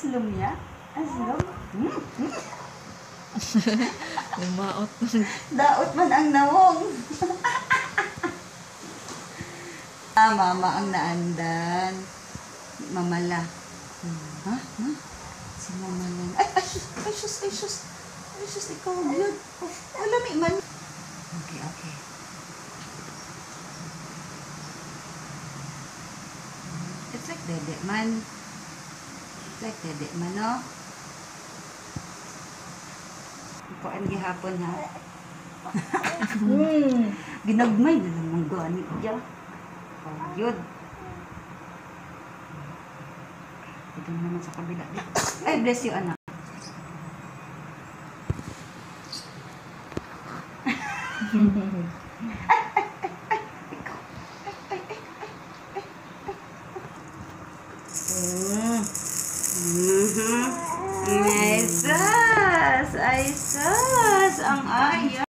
Aslom ya? Aslom? Umaot. Daot man ang nawong. Mama ang naandan. Mamala. Ha? Ha? Si Mamala. Ay, sus, ikaw, yun. Wala may man. Okay. It's like dede man. No? Kuan gihapon ha. Ginagmay na naman gani iya. Yun. Ito naman sa kabila. Ay, bless you, anak. Ay, sus! Ang ayaw.